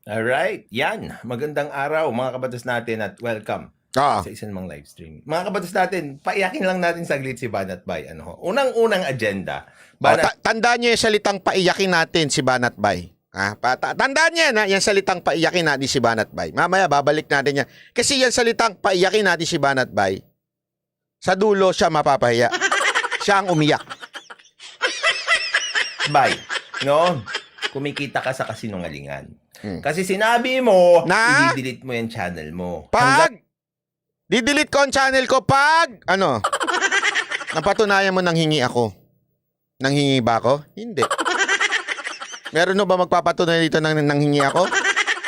Alright, yan. Magandang araw mga kabatas natin at welcome Ah, sa isang mga live stream. Mga kabatas natin, paiyakin lang natin saglit si Banat Bay. Unang-unang agenda. Banat, tandaan niyo yung salitang paiyakin natin si Banat Bay. Tandaan niya na yung salitang paiyakin natin si Banat Bay. Mamaya babalik natin yan. Kasi yung salitang paiyakin natin si Banat Bay, sa dulo siya mapapahiya. Siya ang umiyak. Bay, no? Kumikita ka sa kasinungalingan. Kasi sinabi mo, Na? i-delete mo yung channel mo. Didelete ko ang channel ko pag, napatunayan mo nang hingi ako. Nang hingi ba ako? Hindi. Meron ba magpapatunay dito nang hingi ako?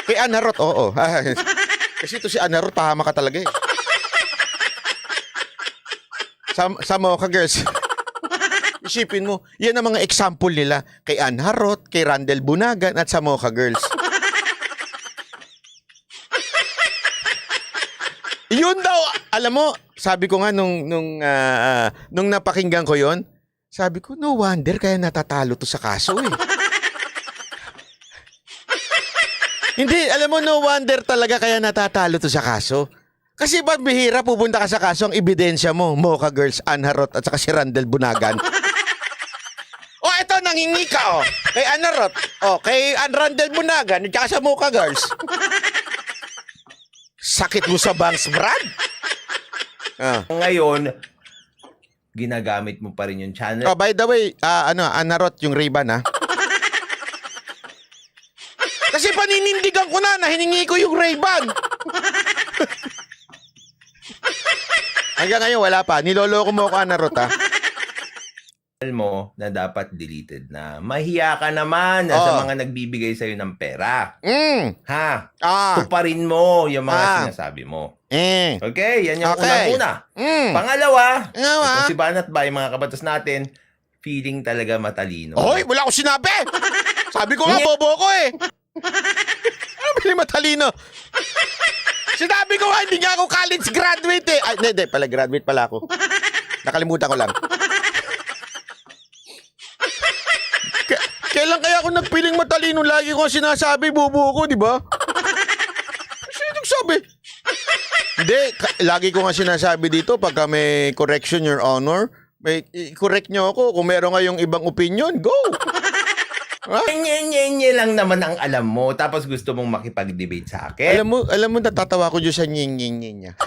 Kay Anarot, oo. Kasi ito si Anarot, pahama ka talaga eh. Sa Mocha Girls. Isipin mo, yan ang mga example nila. Kay Anarot, kay Randel Bunagan, at sa Mocha Girls. Yun daw, alam mo, sabi ko nga nung napakinggan ko yon, sabi ko, no wonder kaya natatalo to sa kaso eh. Hindi, alam mo, no wonder talaga kaya natatalo to sa kaso. Kasi ba't bihira pupunta ka sa kaso, ang ebidensya mo, Mocha Girls, Anharot, at saka si Randel Bunagan. Oh, eto, nangingi ka, oh. Kay Anharot, oh, kay Randel Bunagan, at saka sa Mocha Girls. Sakit mo sa bangs, Brad? Ngayon, ginagamit mo pa rin yung channel. Oh, by the way, Anarot, yung Ray-Ban, ha? Kasi paninindigan ko na hiningi ko yung Ray-Ban. Hanggang ngayon, wala pa. Niloloko mo ako, Anarot, ha? Mo na dapat deleted na. Mahiya ka naman sa mga nagbibigay sa'yo ng pera. Ha? Tuparin mo yung mga sinasabi mo. Okay? Yan yung unang-una. Pangalawa, ito si Banat Bay, mga kabatas natin, feeling talaga matalino. Hoy, wala akong sinabi! Sabi ko nga, bobo ko eh. Ano ba yung matalino? Sinabi ko nga, hindi nga ako college graduate eh. Ay, hindi, pala graduate pala ako. Nakalimutan ko lang. Kailan kaya ako nagpiling matalino? Lagi ko sinasabi, bobo ko, di ba? Sino nagsabi? Hindi, lagi ko nga sinasabi dito, pagka may correction, Your Honor, may correct nyo ako. Kung meron kayong ibang opinion, go! Nye lang naman ang alam mo, tapos gusto mong makipag-debate sa akin. Alam mo, natatawa ko dyan sa nye niya.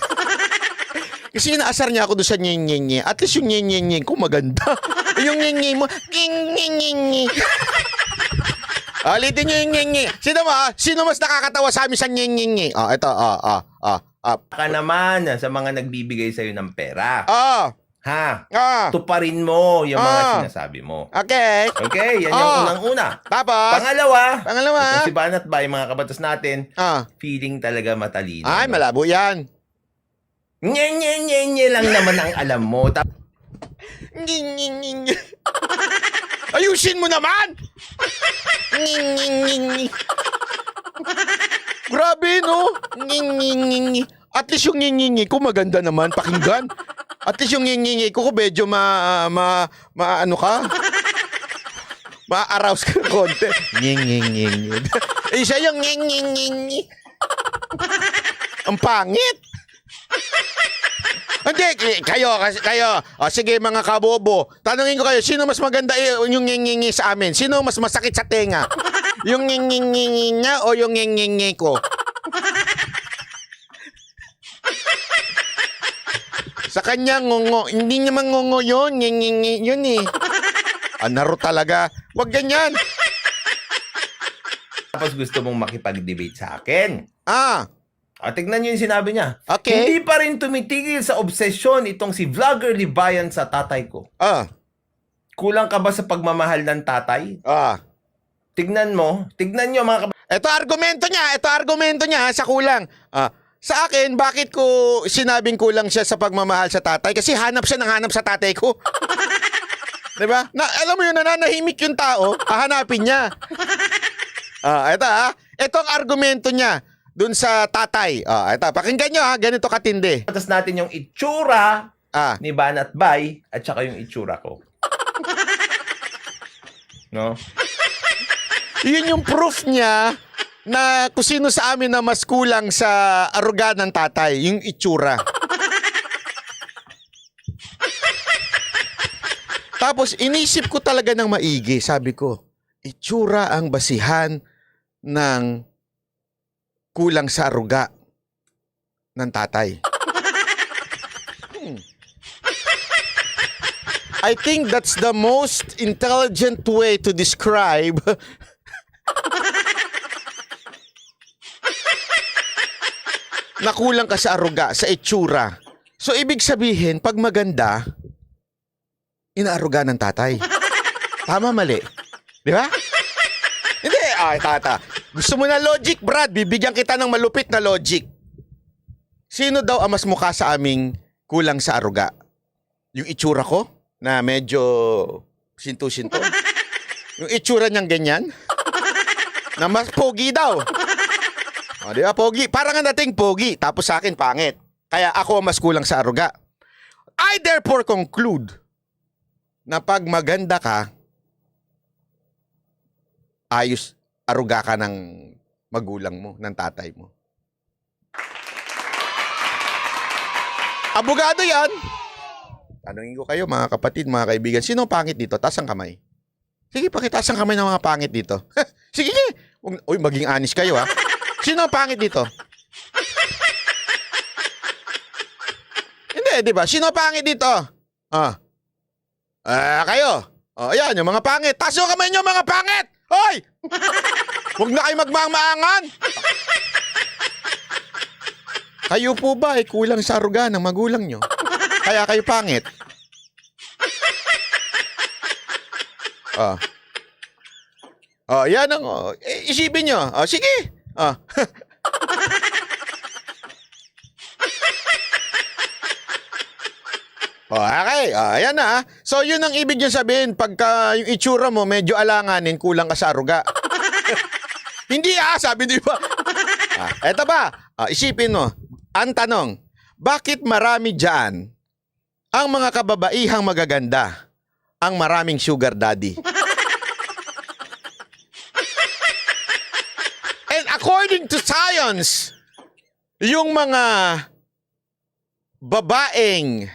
Kasi inaasar niya ako doon sa nye. At least yung nye ko maganda. Yung nye mo, nye. Alitin niyo yung nye. Sino mas nakakatawa sa amin sa nye? Ito, Ka naman sa mga nagbibigay sa'yo ng pera. Ha? Tuparin mo yung mga sinasabi mo. Okay. Okay? Yan yung unang-una. Tapos? Pangalawa. Ito si Pangalawa. Banat Bay, mga kabatas natin, feeling talaga matalino. Ay, malabo yan. Nye lang naman ang alam mo. Ayusin mo naman! Grabe, no? At least yung ngingingi ko maganda naman, pakinggan. At least yung ngingingi ko medyo ano ka? Ma-arouse ka ng konti. Ngingingi. Isa yung ngingingi. Ang pangit. Hindi, kayo. O, sige mga kabobo, tanungin ko kayo, sino mas maganda yung ngingingi sa amin? Sino mas masakit sa tenga? Yung ngingingi niya o yung ngingingi ko? Sa kanya, ngungo. Hindi naman ngungo yun. Ngingingi yun eh. Anaro talaga. Huwag ganyan. Tapos gusto mong makipag-debate sa akin. Tignan nyo yung sinabi niya. Okay. Hindi pa rin tumitigil sa obsesyon itong si Vlogger Libayan sa tatay ko. Kulang ka ba sa pagmamahal ng tatay? Tignan nyo mga Ito argumento niya sa kulang. Sa akin, bakit ko sinabing kulang siya sa pagmamahal sa tatay? Kasi hanap sa tatay ko. Diba? Alam mo yun, nananahimik yung tao, hahanapin niya. Ito ang argumento niya dun sa tatay. Ito, pakinggan nyo ganito katindi. Tapos natin yung itsura ni Banat Bay at saka yung itsura ko. No? Yun yung proof niya na kung sino sa amin na mas kulang sa aruga ng tatay, yung itsura. Tapos inisip ko talaga ng maigi. Sabi ko, itsura ang basihan ng kulang sa aruga ng tatay. I think that's the most intelligent way to describe na kulang ka sa aruga, sa itsura. So, ibig sabihin, pag maganda, inaaruga ng tatay. Tama, mali. Di ba? Hindi. Ay, tata. Gusto mo na logic, Brad? Bibigyan kita ng malupit na logic. Sino daw ang mas mukha sa aming kulang sa aruga? Yung itsura ko, na medyo sinto-sinto. Yung itsura niyang ganyan, na mas pogi daw. O, di ba, pogi? Parang nga dating pogi, tapos sa akin, pangit. Kaya ako mas kulang sa aruga. I therefore conclude na pag maganda ka, ayos, aruga ka ng magulang mo, ng tatay mo. Abogado yan. Tanungin ko kayo, mga kapatid, mga kaibigan, sino pangit dito? Taas ang kamay. Sige, pakitaas ang kamay ng mga pangit dito. Sige, uy, maging honest kayo, ha? Sino ang pangit dito? Hindi, di ba? Sino ang pangit dito? Kayo. Ayan, yung mga pangit. Taas yung kamay nyo, mga pangit! Hoy! Huwag na kayo magmamaangan! Kayo po ba ay kulang sa aruga ng magulang nyo? Kaya kayo pangit? Yan ang... isipin nyo. Sige. Okay. Ayan na. So, yun ang ibig nyo sabihin. Pagka yung itsura mo, medyo alanganin, kulang ka sa aruga. Hindi sabi di ba? Eto ba? Isipin mo. Ang tanong, bakit marami dyan ang mga kababaihang magaganda ang maraming sugar daddy? And according to science, yung mga babaeng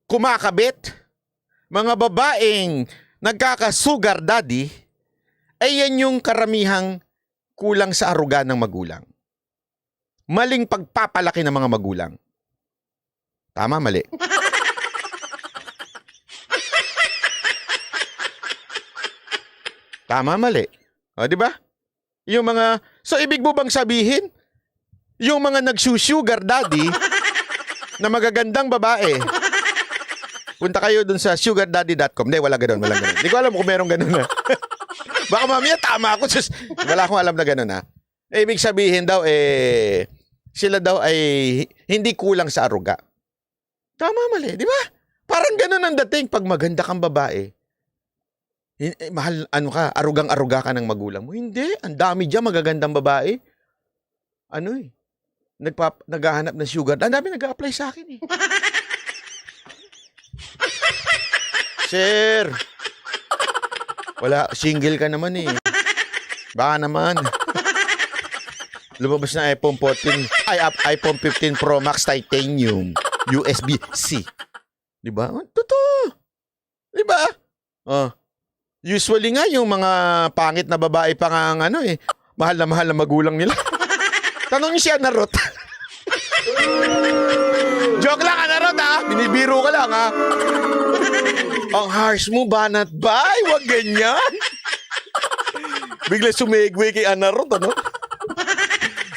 kumakabit, mga babaeng nagkaka-sugar daddy, ay yan yung karamihang kulang sa aruga ng magulang. Maling pagpapalaki ng mga magulang. Tama, mali? Tama, mali? O, di ba? Yung mga... So, ibig mo bang sabihin, yung mga nagsusugar daddy na magagandang babae, punta kayo dun sa sugardaddy.com. Hindi, wala ganun, wala ganun. Hindi ko alam kung merong ganun na. Baka mamaya tama ako. Wala akong alam na ganun, ha? Ibig sabihin daw, sila daw ay hindi kulang sa aruga. Tama, mali, di ba? Parang ganun ang dating pag maganda kang babae. Mahal, arugang-aruga ka ng magulang mo. Hindi, ang dami dyan magagandang babae. Naghahanap ng sugar. Ang dami nag-a-apply sa akin, Sir, wala, single ka naman, Baka naman. Lumabas na iPhone 14, iPhone 15 Pro Max Titanium, USB-C. Di ba? Totoo. Di ba? Usually nga yung mga pangit na babae pa nga mahal na magulang nila. Tanong niyo si Anarot. Joke lang, Anarot, binibiro ka lang, Ang harsh mo, banat bay, wag ganyan. Bigla sumigwi kay Anarot,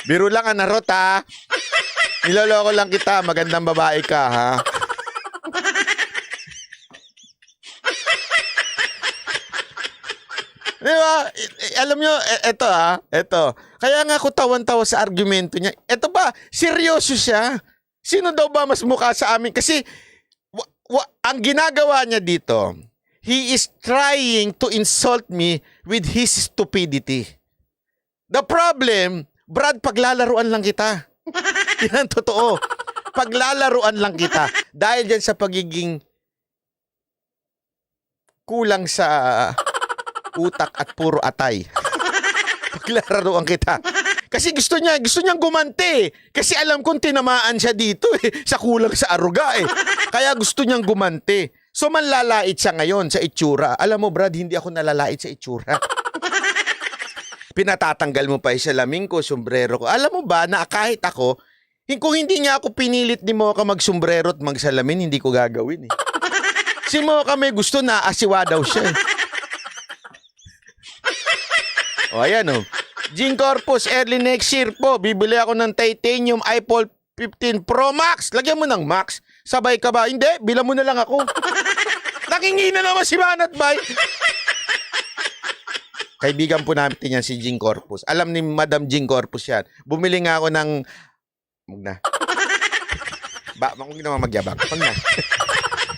Biro lang, Anarot, Niloloko lang kita, magandang babae ka, Di ba? Alam nyo, eto. Kaya nga ako tawan-tawa sa argumento niya. Eto ba, seryoso siya. Sino daw ba mas mukha sa amin? Kasi, ang ginagawa niya dito, he is trying to insult me with his stupidity. The problem, Brad, paglalaruan lang kita. Yan ang totoo. Paglalaruan lang kita. Dahil dyan sa pagiging kulang sa utak at puro atay. Paglalaroan kita. Kasi gusto niyang gumanti. Kasi alam kong tinamaan siya dito sa kulang sa aruga Kaya gusto niyang gumanti. So manlalait siya ngayon sa itsura. Alam mo Brad, hindi ako nalalait sa itsura. Pinatatanggal mo pa yung salamin ko, sombrero ko. Alam mo ba na kahit ako, kung hindi niya ako pinilit ni Mocha magsombrero at magsalamin, hindi ko gagawin Si Mocha may gusto na asiwa daw siya O ayan Gene Corpus, early next year po, bibili ako ng titanium iPhone 15 Pro Max. Lagyan mo ng Max. Sabay ka ba? Hindi, bilang mo na lang ako. Nakingi na naman si Banat Bay. Kaibigan po natin yan si Gene Corpus. Alam ni Madam Gene Corpus yan. Bumili nga ako ng... Huwag na. Huwag naman magyabang. Huwag na.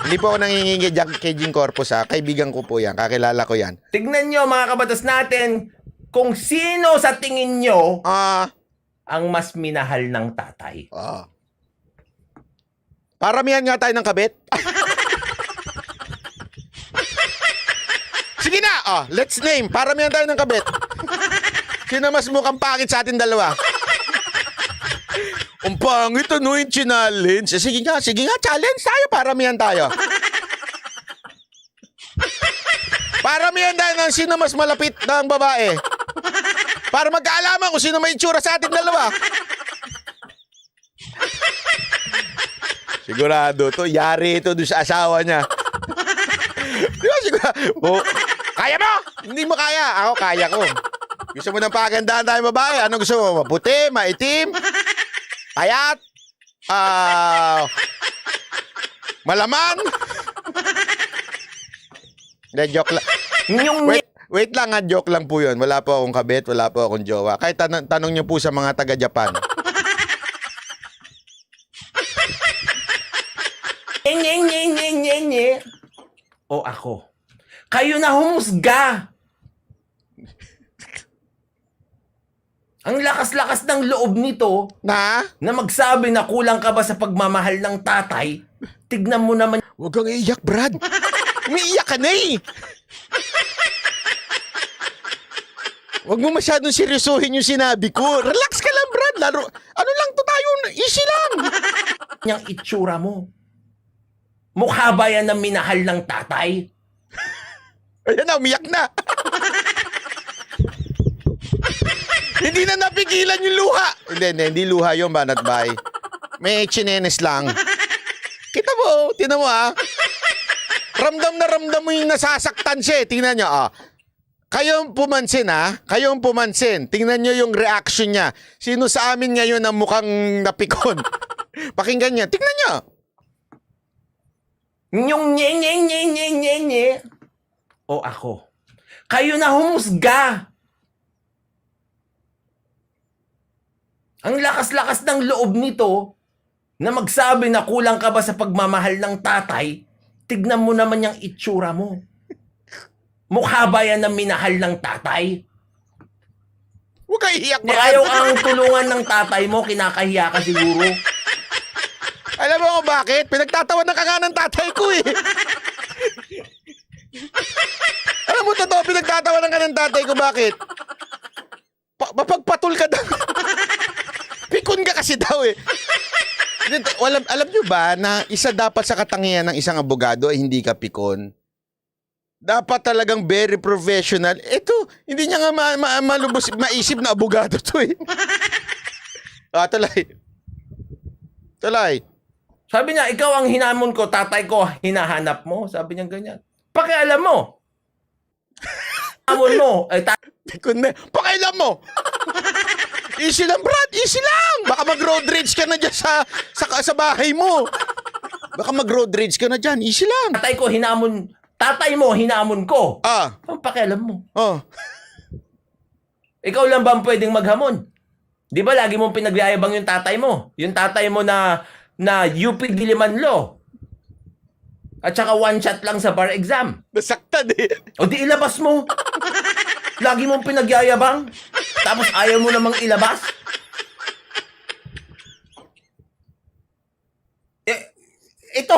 Hindi po ako nangingingi kay Gene Corpus Kaibigan ko po yan. Kakilala ko yan. Tignan nyo mga kabatas natin kung sino sa tingin nyo ang mas minahal ng tatay. Paramihan nga tayo ng kabit. Sige na, let's name. Paramihan tayo ng kabit. Sino mas mukhang pangit sa atin dalawa? Ang pangit, yung challenge. Sige nga, challenge tayo. Paramihan tayo. Paramihan tayo ng sino mas malapit ng babae. Para magkaalaman kung sino may itsura sa atin dalawa. Sigurado to, yari ito doon sa asawa niya. Di ba sigurado? Kaya mo? Hindi mo kaya. Ako kaya ko. Gusto mo ng pagandahan tayo babae? Ano gusto mo? Maputi? Maitim? Payat? Malaman? Hindi, joke lang. Wait lang joke lang po yun. Wala po akong kabit, wala po akong jowa. Kahit tanong niyo po sa mga taga-Japan. O ako. Kayo na humusga. Ang lakas-lakas ng loob nito Na magsabi na kulang ka ba sa pagmamahal ng tatay. Tignan mo naman. Huwag kang iiyak, Brad. Umiiyak ka na Huwag mo masyadong seryosohin yung sinabi ko. Relax ka lang, Brad. Laro, ano lang to tayo? Easy lang. Yung itsura mo. Mukha ba yan ng minahal ng tatay? Ayan na, umiyak na. Hindi na napigilan yung luha. Hindi luha yung Banat Bay. May chinenes lang. Kita mo, tinan mo Ramdam na ramdam mo yung nasasaktan siya. Tingnan nyo, Kayong pumansin, Kayong pumansin. Tingnan nyo yung reaction niya. Sino sa amin ngayon ang mukhang napikon? Pakinggan niya. Tingnan nyo. Yung nye. O ako. Kayo na humusga. Ang lakas-lakas ng loob nito na magsabi na kulang ka ba sa pagmamahal ng tatay. Tignan mo naman yung itsura mo. Mukha ba yan ng minahal ng tatay? Huwag kayo iiyak, Ni ayaw ang tulungan ng tatay mo, kinakahiya ka siguro. Alam mo kung bakit? Pinagtatawa na ka nga ng tatay ko Alam mo, totoo, pinagtatawa na ka ng tatay ko. Bakit? Mapagpatol ka daw. Pikon ka kasi daw Alam nyo ba na isa dapat sa katangian ng isang abogado ay hindi ka pikon? Dapat talagang very professional. Ito, hindi niya nga malubos, maisip na abogado to Talay. Sabi niya, ikaw ang hinamon ko, tatay ko, hinahanap mo. Sabi niya ganyan. Pakialam mo. Hamon mo. Pikon na. Pakialam mo. Easy lang, Brad. Easy lang. Baka mag-road rage ka na dyan sa bahay mo. Baka mag-road rage ka na dyan. Easy lang. Tatay ko, hinamon. Tatay mo, hinamon ko. Ang pakialam mo. Ikaw lang ba ang pwedeng maghamon? Di ba lagi mong pinagyayabang yung tatay mo? Yung tatay mo na UP Diliman Law. At saka one shot lang sa bar exam. Nasaktan O di ilabas mo. Lagi mong pinagyayabang. Tapos ayaw mo namang ilabas. Ito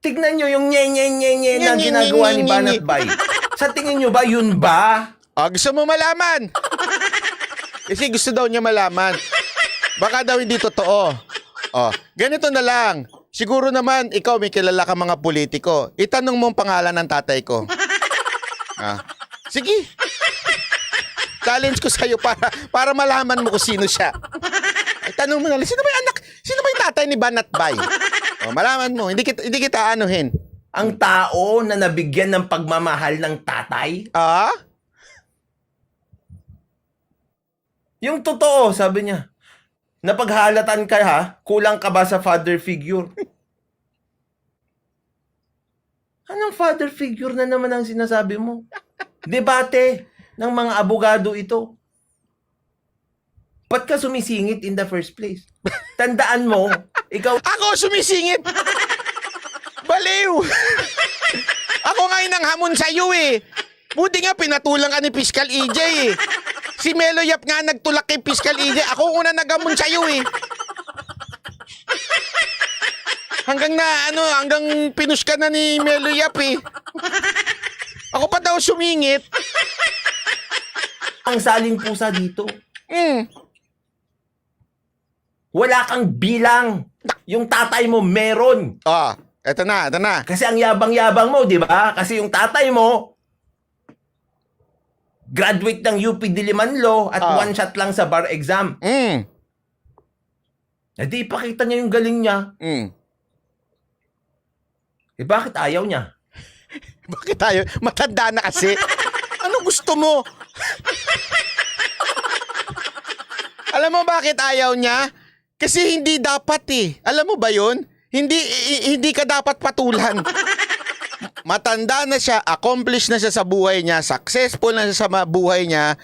tignan nyo yung nye na ginagawa ni Banat Bay. Sa tingin nyo ba, yun ba? Gusto mo malaman? Kasi gusto daw niya malaman. Baka daw hindi totoo. Oh, ganito na lang. Siguro naman, ikaw may kilala ka mga politiko. Itanong mo ang pangalan ng tatay ko. Sige. Challenge ko sa'yo para malaman mo kung sino siya. Ay, tanong mo na lang, sino ba yung anak? Sino ba yung tatay ni Banat Bay? Oh, malaman mo. Hindi kita anuhin. Ang tao na nabigyan ng pagmamahal ng tatay? Yung totoo, sabi niya. Napaghalatan ka ha? Kulang ka ba sa father figure? Anong father figure na naman ang sinasabi mo? Debate ng mga abogado ito. Ba't ka sumisingit in the first place? Tandaan mo, ikaw... Ako sumisingit! Baliw! Ako nga yung nanghamon sa'yo eh. Buti nga pinatulang ka ni Fiscal EJ eh. Si Melo Yap nga nagtulak kay Fiscal EJ. Ako una naghamon sa'yo eh. Hanggang pinush ka na ni Melo Yap eh. Ako pa daw sumingit. Ang saling pusa dito. Wala kang bilang. Yung tatay mo meron. Eto na. Kasi ang yabang-yabang mo, di ba? Kasi yung tatay mo, graduate ng UP Diliman Law at one shot lang sa bar exam. Di ipakita niya yung galing niya. Bakit ayaw niya? Bakit tayo? Matanda na kasi. Ano gusto mo? Alam mo bakit ayaw niya? Kasi hindi dapat eh. Alam mo ba yun? Hindi ka dapat patulan. Matanda na siya, accomplished na siya sa buhay niya, successful na siya sa buhay niya,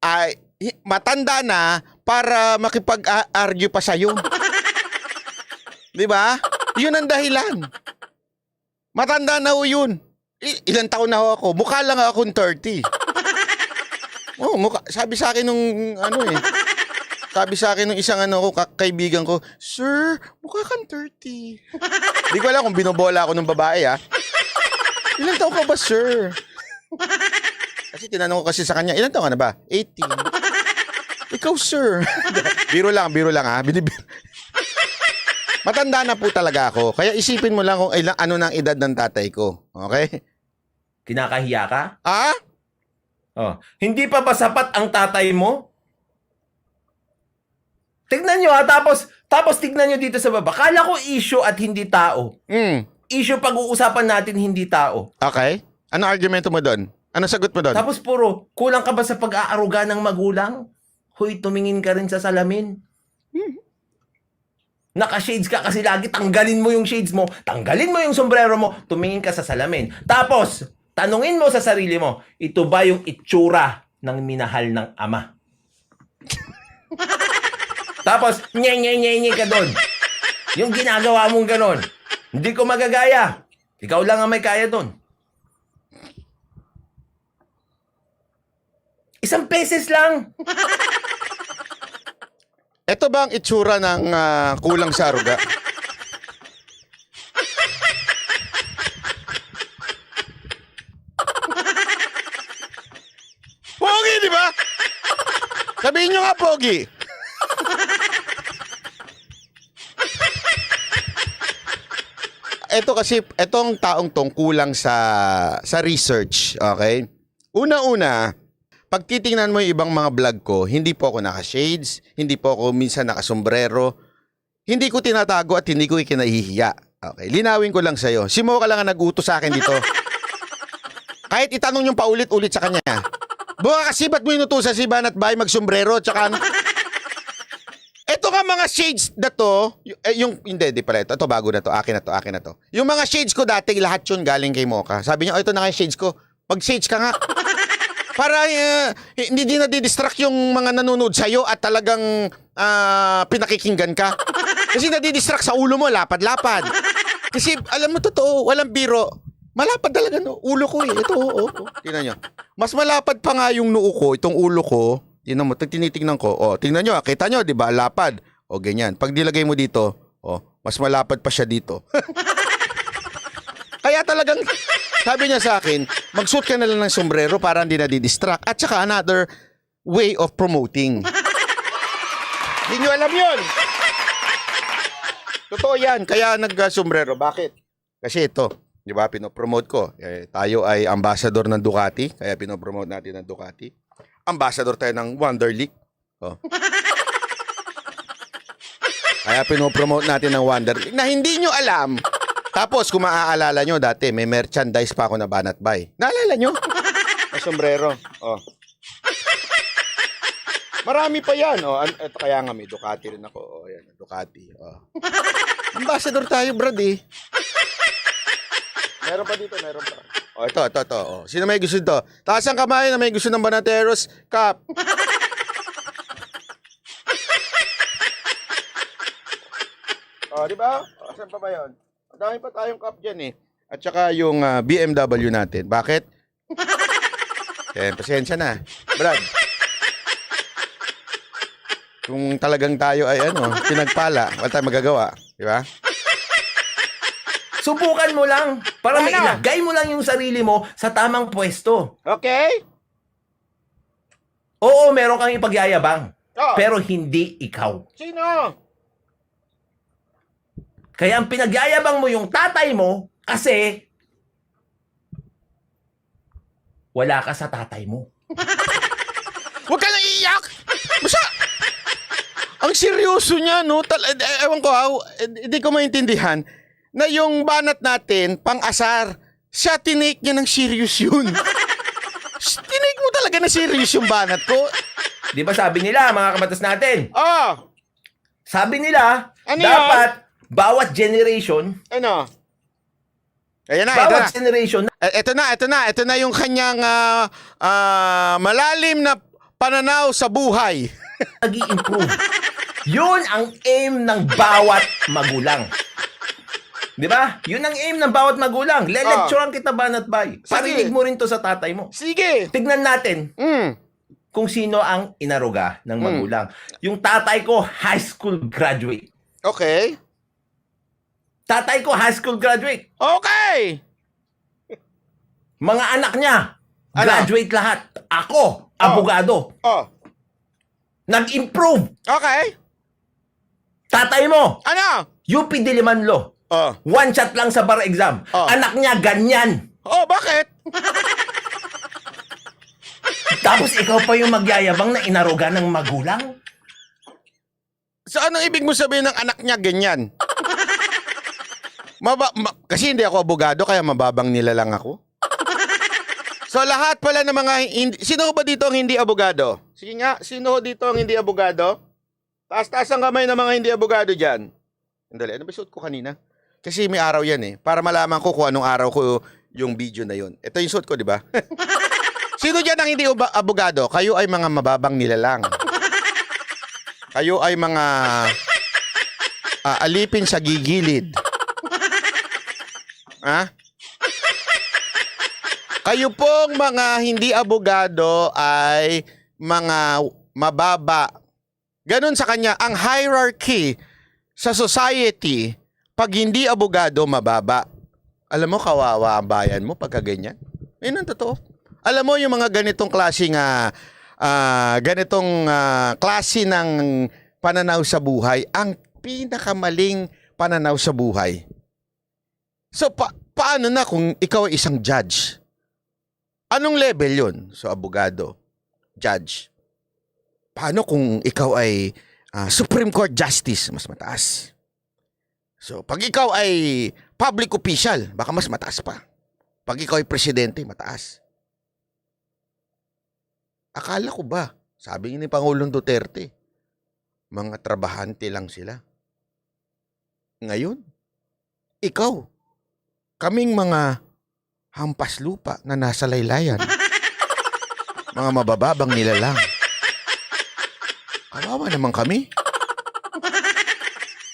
ay matanda na para makipag-argue pa sa'yo. Di ba? Yun ang dahilan. Matanda na ho yun. Ilang taon na ho ako. Mukha lang akong 30. Sabi sa akin nung Sabi sa akin nung isang kaibigan ko, "Sir, mukha kang 30." Di ko alam kung binobola ako ng babae Ilang taon ka ba, sir? Kasi tinanong ko kasi sa kanya, ilang taon ka na ba? 18. Ikaw, sir. Biro lang Matanda na po talaga ako. Kaya isipin mo lang kung ano nang edad ng tatay ko. Okay? Kinakahiya ka? Hindi pa ba sapat ang tatay mo? Tignan nyo tapos tignan nyo dito sa baba. Kala ko issue at hindi tao. Issue pag-uusapan natin, hindi tao. Okay. Ano argumento mo doon? Ano sagot mo doon? Tapos puro, kulang ka ba sa pag-aaruga ng magulang? Hoy, tumingin ka rin sa salamin. Naka-shades ka kasi lagi, tanggalin mo yung shades mo, tanggalin mo yung sombrero mo, tumingin ka sa salamin. Tapos, tanungin mo sa sarili mo, ito ba yung itsura ng minahal ng ama? Tapos, nye ka doon. Yung ginagawa mong ganon. Hindi ko magagaya. Ikaw lang ang may kaya doon. Isang peses lang. Ito ba ang itsura ng kulang sa aruga? Pogi, di ba? Sabihin nyo nga, Pogi. Ito kasi, etong taong tong kulang sa research, okay? Una-una, pag titingnan mo yung ibang mga vlog ko, hindi po ako naka-shades, hindi po ako minsan naka-sombrero, hindi ko tinatago at hindi ko ikinahihiya. Okay, linawin ko lang sa'yo. Si Mocha lang ang nag-utos sa akin dito. Kahit itanong yung paulit-ulit sa kanya. Buka kasi ba't mo inutusan si Banat Bay mag-sombrero tsaka ano? Ito nga mga shades na to, hindi pala ito bago na to, akin na to. Yung mga shades ko dati, lahat yun galing kay Mocha. Sabi niya, ito na nga yung shades ko. Mag-shades ka nga. Para hindi na didistract yung mga nanonood sa'yo at talagang pinakikinggan ka. Kasi nadidistract sa ulo mo, lapad-lapad. Kasi alam mo totoo, walang biro. Malapad talaga no, ulo ko eh. Ito, tingnan nyo. Mas malapad pa nga yung noo ko, itong ulo ko. Tingnan mo, tinitingnan ko. Tingnan nyo, kita nyo, di ba? Lapad. Ganyan. Pag nilagay mo dito, mas malapad pa siya dito. Kaya talagang, sabi niya sa akin, magsuot ka na lang ng sombrero para hindi na didistract. At saka another way of promoting. Hindi nyo alam yun. Totoo yan. Kaya nag-sombrero. Bakit? Kasi ito, di ba, pinopromote ko. Tayo ay ambassador ng Ducati. Kaya pinopromote natin ng Ducati. Ambassador tayo ng Wonderlic. Oh. Kaya pinopromote natin ng Wonderlic na hindi nyo alam. Tapos, kung maaalala nyo, dati may merchandise pa ako na Banat Bay. Naalala nyo? Na sombrero. Oh. Marami pa yan. Oh. Ito kaya nga may Ducati rin ako. Oh, yan, Ducati. Oh. Ambassador tayo, brad eh. Meron pa dito, meron pa. Oh, ito. Oh. Sino may gusto dito? Taas ang kamay na may gusto ng Banateros Cup. Oh, di ba? Oh, saan pa ba yun? Dami pa tayong cup dyan eh. At saka yung BMW natin. Bakit? Pasensya na. Brad. Kung talagang tayo ay pinagpala, wala tayong magagawa. Di ba? Subukan mo lang para mailagay mo lang yung sarili mo sa tamang pwesto. Okay? Oo, meron kang ipagyayabang. Oh. Pero hindi ikaw. Sino? Kaya ang pinagyayabang mo yung tatay mo kasi wala ka sa tatay mo. Huwag ka nang iiyak! Basta, ang seryoso niya, no? Ewan ko, hindi ko maintindihan na yung banat natin, pang-asar, siya tinake niya ng serious yun. Tinake mo talaga na serious yung banat ko. Di ba sabi nila, mga kabatas natin? Oh! Sabi nila, Ano dapat bawat generation, Ano? Ayan na, bawat generation, ito na yung kanyang malalim na pananaw sa buhay. nag-i-improve. Yun ang aim ng bawat magulang. Di ba? Yun ang aim ng bawat magulang. Le-lecturean kita, Banat Bay. Parinig mo rin to sa tatay mo. Sige. Tignan natin kung sino ang inaruga ng magulang. Yung tatay ko, high school graduate. Okay. Tatay ko, high school graduate. Okay. Mga anak niya, graduate lahat. Ako, abogado. Oh. Nag-improve. Okay. Tatay mo, Ano? UP Dilimanlo. Oh. One shot lang sa bar exam. Oh. Anak niya, ganyan. Oh, bakit? Tapos ikaw pa yung magyayabang na inaruga ng magulang? So, anong ibig mo sabihin ng anak niya ganyan? Kasi hindi ako abogado, kaya mababang nila lang ako. So, lahat pala ng mga... Sino ba dito ang hindi abogado? Sige nga, sino dito ang hindi abogado? Taas-taas ang kamay ng mga hindi abogado dyan. Andali, ano ba suot ko kanina? Kasi may araw yan eh. Para malaman ko kung anong araw ko yung video na yun. Ito yung suot ko, di ba? Sino dyan ang hindi abogado? Kayo ay mga mababang nilalang. Kayo ay mga alipin sa gigilid. Ha? Kayo pong mga hindi abogado ay mga mababa. Ganon sa kanya, ang hierarchy sa society, pag hindi abogado, mababa. Alam mo, kawawa ang bayan mo pagka ganyan. Yun ang totoo. Alam mo, yung mga ganitong klase klase ng pananaw sa buhay, ang pinakamaling pananaw sa buhay. So, paano na kung ikaw ay isang judge? Anong level yun? So, abogado, judge. Paano kung ikaw ay Supreme Court Justice? Mas mataas. So, pag ikaw ay public official, baka mas mataas pa. Pag ikaw ay presidente, mataas. Akala ko ba, sabi ni Pangulong Duterte, mga trabahante lang sila. Ngayon, ikaw, kaming mga hampas lupa na nasa laylayan, mga mabababang nilalang. Kawawa naman kami.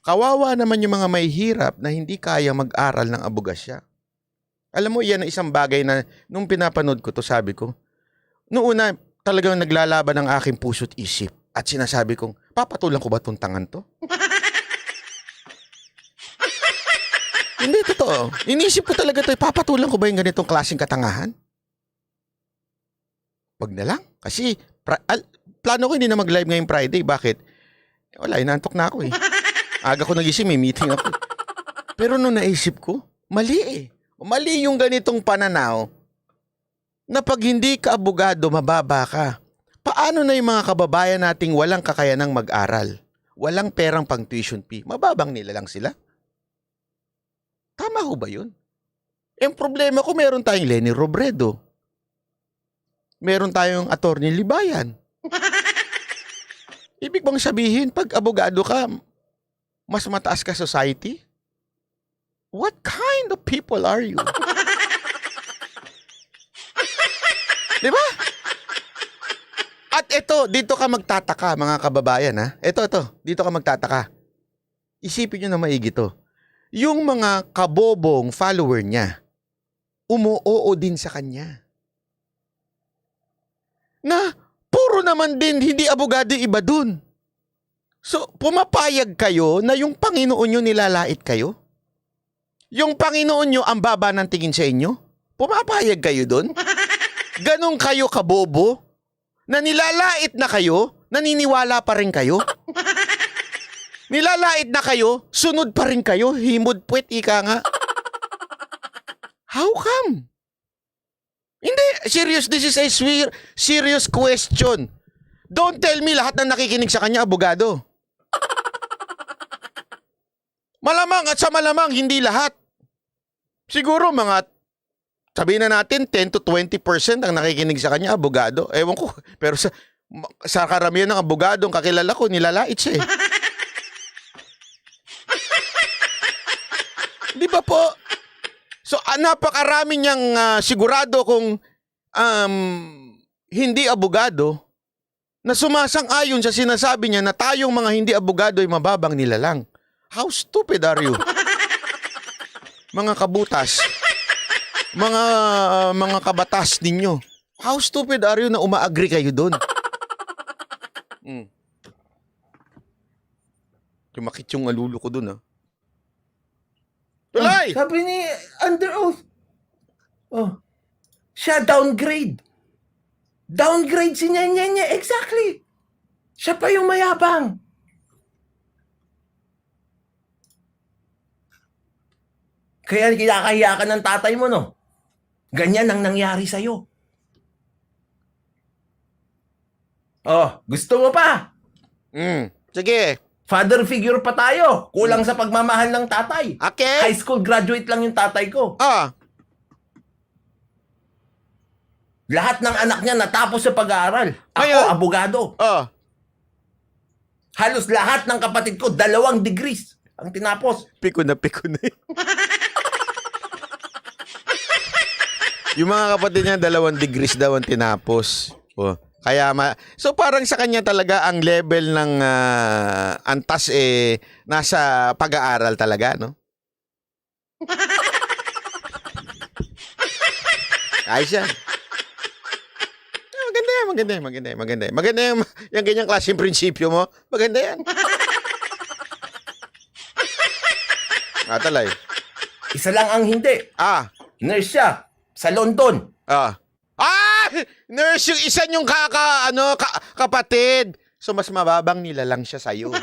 Kawawa naman yung mga may hirap na hindi kaya mag-aral ng abogasya. Alam mo, yan ang isang bagay na nung pinapanood ko to, sabi ko, noong una, talagang naglalaban ang aking puso't isip. At sinasabi kong, papatulan ko ba itong tangan to? Hindi, totoo. Inisip ko talaga ito, papatulan ko ba yung ganitong klaseng katangahan? Wag na lang. Kasi, plano ko hindi na mag-live ngayong Friday. Bakit? Wala, inantok na ako eh. Aga ko nagising, may meeting ako. Pero nung naisip ko, mali eh. Mali yung ganitong pananaw na pag hindi ka abogado, mababa ka. Paano na yung mga kababayan nating walang kakayanang mag-aral? Walang perang pang tuition fee. Mababang nila lang sila? Tama ho ba yun? Yung problema ko, meron tayong Leni Robredo. Meron tayong Attorney Libayan. Ibig bang sabihin, pag abogado ka, mas mataas ka society? What kind of people are you? Diba? At ito, dito ka magtataka, mga kababayan, ha? Ito, dito ka magtataka. Isipin nyo na maigi to. Yung mga kabobong follower niya, umuoo din sa kanya. Na, puro naman din, hindi abogado iba dun. So, pumapayag kayo na yung Panginoon nyo nilalait kayo? Yung Panginoon nyo ang baba ng tingin sa inyo? Pumapayag kayo dun? Ganon kayo kabobo? Na nilalait na kayo, naniniwala pa rin kayo? Nilalait na kayo, sunod pa rin kayo, himod puwet, ika nga. How come? Hindi, serious, this is a serious question. Don't tell me lahat na nakikinig sa kanya, abogado. Malamang at sa malamang, hindi lahat. Siguro mga, sabihin na natin, 10 to 20% ang nakikinig sa kanya, abogado. Ewan ko, pero sa karamihan ng abogadong kakilala ko, nilalait siya eh. Di ba po? So, napakarami niyang sigurado kung hindi abogado na sumasang-ayon sa sinasabi niya na tayong mga hindi abogado ay mababang nilalang. How stupid are you? Mga kabutas. Mga kabatas ninyo. How stupid are you na uma-agree kayo doon? Kumakit yung alulo ko doon, ah. Tuloy! Sabi ni under oath. Oh. Siya downgrade. Downgrade si niya. Exactly. Siya pa yung mayabang. Kaya kinakahiya ka ng tatay mo, no? Ganyan ang nangyari sa'yo. Oh, gusto mo pa? Sige. Father figure pa tayo. Kulang sa pagmamahal ng tatay. Okay. High school graduate lang yung tatay ko. Lahat ng anak niya natapos sa pag-aaral. Ako, Ngayon? abogado. Halos lahat ng kapatid ko, 2 degrees ang tinapos. Piko na eh. Yung mga kapatid niya, 2 degrees daw ang tinapos. Kaya so parang sa kanya talaga ang level ng antas nasa pag-aaral talaga, no? Ayos yan. Maganda yan. Yung ganyang klaseng prinsipyo mo. Maganda yan. Talay. Isa lang ang hindi. Nurse siya sa London. Nurse yung isa yung kapatid. So mas mababang nila lang siya sa'yo.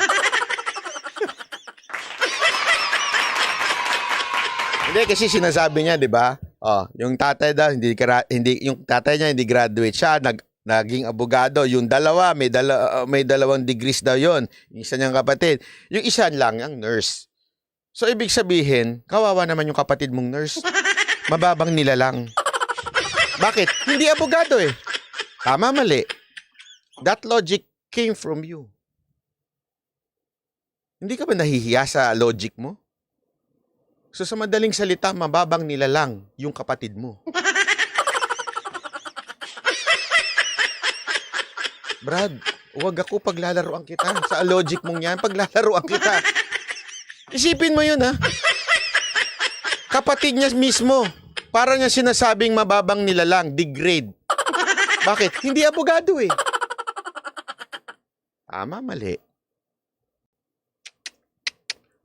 Hindi kasi sinasabi niya, 'di ba? Yung tatay daw hindi yung tatay niya hindi graduate siya, naging abogado. Yung dalawa may 2 degrees daw 'yon. Yung isa niyang kapatid, yung isa lang ang nurse. So ibig sabihin, kawawa naman yung kapatid mong nurse. Mababang nila lang. Bakit? Hindi abogado eh. Tama, mali. That logic came from you. Hindi ka ba nahihiya sa logic mo? So sa madaling salita, mababang nila lang yung kapatid mo. Brad, huwag ako paglalaroan kita. Sa logic mong yan, paglalaroan kita. Isipin mo yun, ha? Kapatid niya mismo. Para niya sinasabing mababang nila lang, degrade. Bakit? Hindi abogado eh. Tama, mali.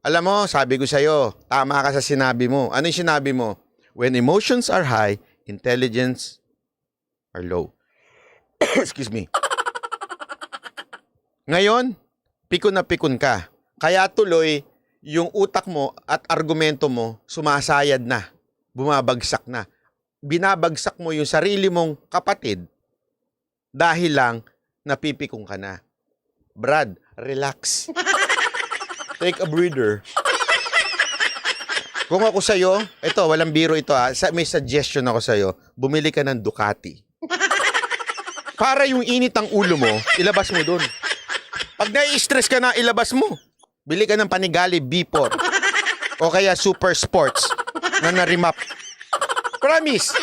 Alam mo, sabi ko sa'yo, tama ka sa sinabi mo. Ano yung sinabi mo? When emotions are high, intelligence are low. Excuse me. Ngayon, pikon na pikon ka. Kaya tuloy, yung utak mo at argumento mo sumasayad na, bumabagsak na. Binabagsak mo yung sarili mong kapatid dahil lang napipikon ka na. Brad, relax. Take a breather. Kung ako sa'yo, ito, walang biro ito may suggestion ako sa'yo, bumili ka ng Ducati. Para yung init ang ulo mo, ilabas mo dun. Pag nai-stress ka na, ilabas mo. Bili ka ng Panigale B4. O kaya Super Sports na na-remap. Promise.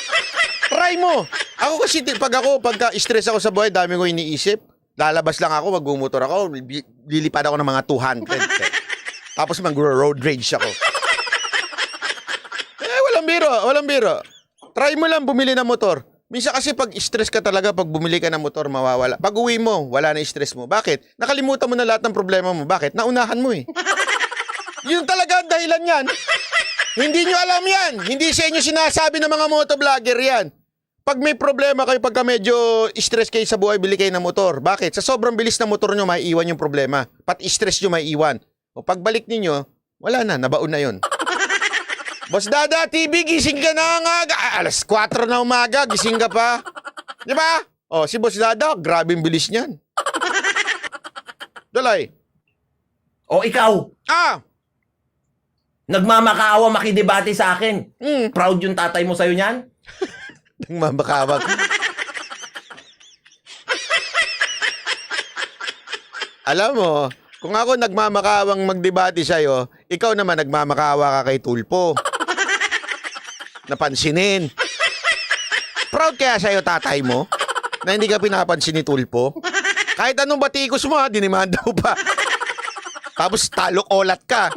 Try mo. Ako kasi, pagka-stress ako sa buhay, dami ko iniisip. Lalabas lang ako, magmumotor ako, lilipad ako ng mga 200. Tapos mag-road rage ako. Walang biro. Try mo lang bumili ng motor. Minsan kasi pag stress ka talaga, pag bumili ka ng motor, mawawala. Pag uwi mo, wala na stress mo. Bakit? Nakalimutan mo na lahat ng problema mo. Bakit? Naunahan mo eh. Yun talaga ang dahilan yan. Hindi nyo alam yan. Hindi sa inyo sinasabi ng mga motovlogger yan. Pag may problema kayo, pagka medyo stress kayo sa buhay, bili kayo ng motor. Bakit? Sa sobrang bilis ng motor nyo, maiiwan yung problema. Pati stress nyo, maiiwan. O pagbalik ninyo, wala na, nabaon na yun. Boss Dada, TV, gising ka na nga. Alas 4 na umaga, gising ka pa. Di ba? O, si Boss Dada, grabing bilis niyan. Dalay. O ikaw, nagmamakaawa makidebate sa akin. Proud yung tatay mo sa'yo niyan? Nagmamakawag. Alam mo, kung ako nagmamakawang magdebate sa'yo, ikaw naman nagmamakawa ka kay Tulpo. Napansinin. Proud kaya sa'yo tatay mo na hindi ka pinapansin ni Tulpo? Kahit anong batikos mo dinimanda mo pa. Tapos talok-olat ka.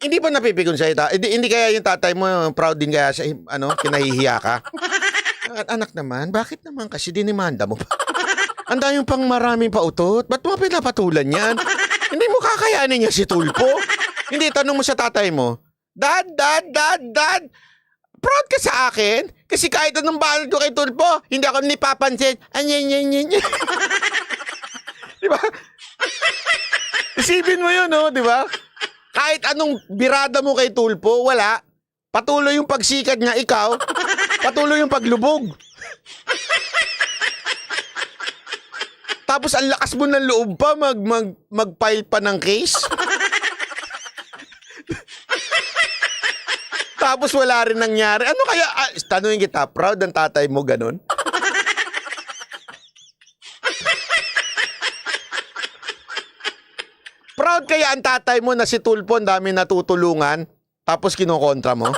Hindi ba napipikon sa'yo? Hindi kaya yung tatay mo proud din kaya sa kinahihiya ka? Anak naman, bakit naman kasi dinimanda mo pa? Ang dami pang maraming pautot. Ba't mo pinapatulan yan? Hindi mo kakayanin niya si Tulpo. Hindi, tanong mo sa tatay mo, Dad, proud ka sa akin? Kasi kahit anong balad ko kay Tulpo, hindi ako nipapansin. Di ba? Isipin mo yun, di ba? Kahit anong birada mo kay Tulpo, wala. Patuloy yung pagsikat niya, ikaw. Patuloy yung paglubog. Tapos ang lakas mo ng loob pa mag-file pa ng case. Tapos wala rin nangyari. Ano kaya? Tanungin kita, proud ang tatay mo ganun? Proud kaya ang tatay mo na si Tulpo ang dami natutulungan tapos kinokontra mo?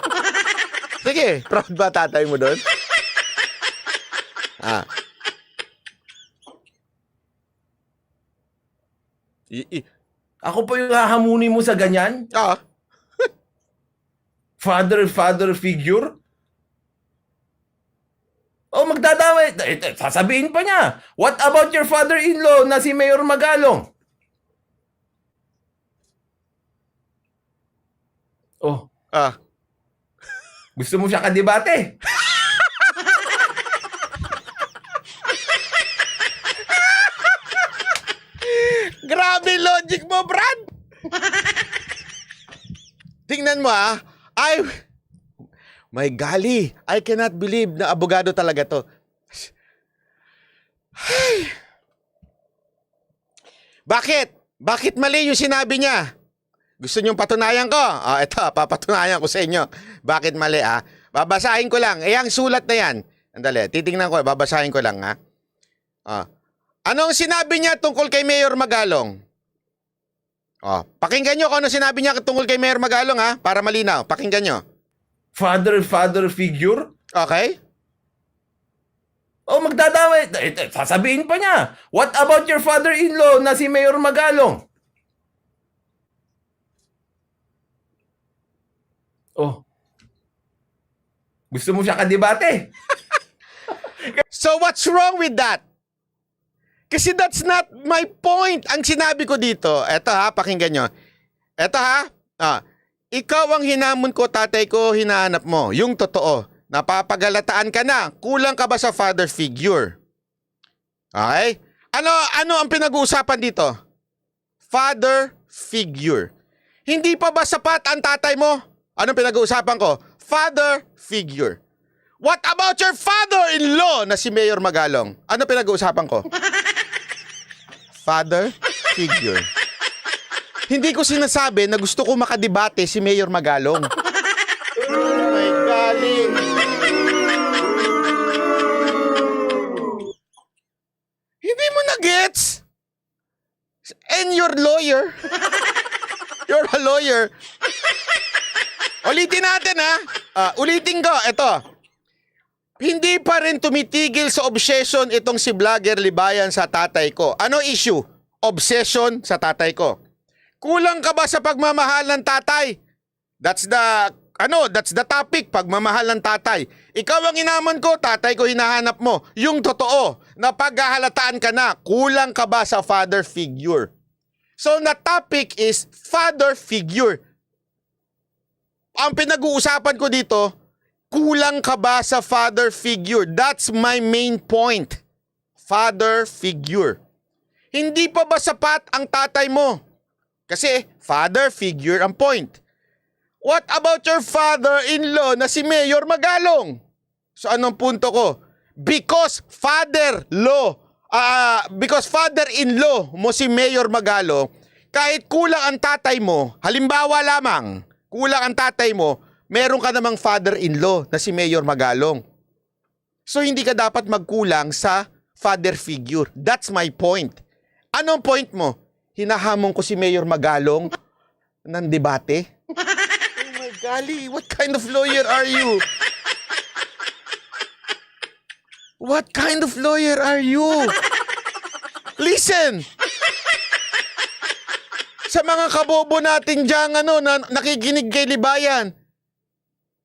Sige, proud ba tatay mo doon? Ako pa yung hahamunin mo sa ganyan? Father figure? Oh, magdadamay. Sasabihin pa niya, what about your father-in-law na si Mayor Magalong? Oh. Gusto mo siya kadebate? Grabe logic mo, Brad! Tingnan mo, my golly, I cannot believe na abogado talaga to. Bakit? Bakit mali yung sinabi niya? Gusto niyong patunayan ko? Ito, papatunayan ko sa inyo. Bakit mali, Babasahin ko lang. Ang sulat na yan. Andali, titingnan ko, babasahin ko lang, Anong sinabi niya tungkol kay Mayor Magalong? Pakinggan nyo kung ano sinabi niya tungkol kay Mayor Magalong, para malinaw. Pakinggan nyo. Father figure? Okay. Oh, magdadamay. Sasabihin pa niya, what about your father-in-law na si Mayor Magalong? Oh. Gusto mo siya kadebate? So what's wrong with that? Kasi that's not my point. Ang sinabi ko dito, eto pakinggan nyo. Eto ikaw ang hinamon ko, tatay ko, hinahanap mo. Yung totoo. Napapagalataan ka na. Kulang ka ba sa father figure? Okay? Ano ang pinag-uusapan dito? father figure. Hindi pa ba sapat ang tatay mo? Anong pinag-uusapan ko? Father figure. What about your father-in-law na si Mayor Magalong? Ano pinag-uusapan ko? Father figure. Hindi ko sinasabi na gusto ko makadebate si Mayor Magalong. Oh my galing. Hindi mo na gets? And you're lawyer. You're a lawyer. Ulitin natin ha. Ulitin ko. Ito. Hindi pa rin tumitigil sa obsession itong si Vlogger Libayan sa tatay ko. Ano issue? Obsession sa tatay ko. Kulang ka ba sa pagmamahal ng tatay? That's the topic, pagmamahal ng tatay. Ikaw ang inaman ko, tatay ko hinahanap mo. Yung totoo, na paghahalataan ka na, kulang ka ba sa father figure? So, the topic is father figure. Ang pinag-uusapan ko dito, kulang ka ba sa father figure? That's my main point. Father figure. Hindi pa ba sapat ang tatay mo? Kasi father figure ang point. What about your father-in-law na si Mayor Magalong? So anong punto ko? Because father-in-law mo si Mayor Magalong, kahit kulang ang tatay mo, halimbawa lamang, kulang ang tatay mo, meron ka namang father-in-law na si Mayor Magalong. So hindi ka dapat magkulang sa father figure. That's my point. Anong point mo? Hinahamon ko si Mayor Magalong ng debate? Oh my golly, what kind of lawyer are you? What kind of lawyer are you? Listen! Sa mga kabobo natin dyan, na nakikinig kay Libayan,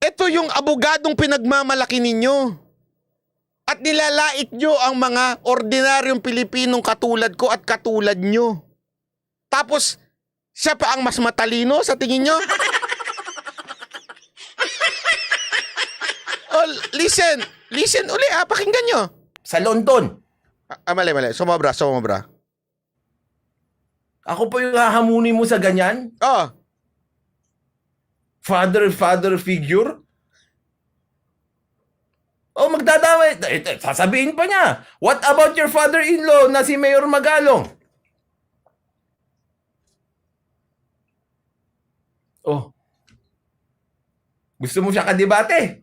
ito yung abogadong pinagmamalaki ninyo. At nilalait nyo ang mga ordinaryong Pilipinong katulad ko at katulad nyo. Tapos, siya pa ang mas matalino sa tingin nyo? Oh, listen uli, pakinggan nyo. Sa London. Mali. Sumobra. Ako pa yung hahamunin mo sa ganyan? Oh. Father figure? Oh, magdadamay. Sasabihin pa niya, what about your father-in-law na si Mayor Magalong? Oh. Gusto mo siya kadebate?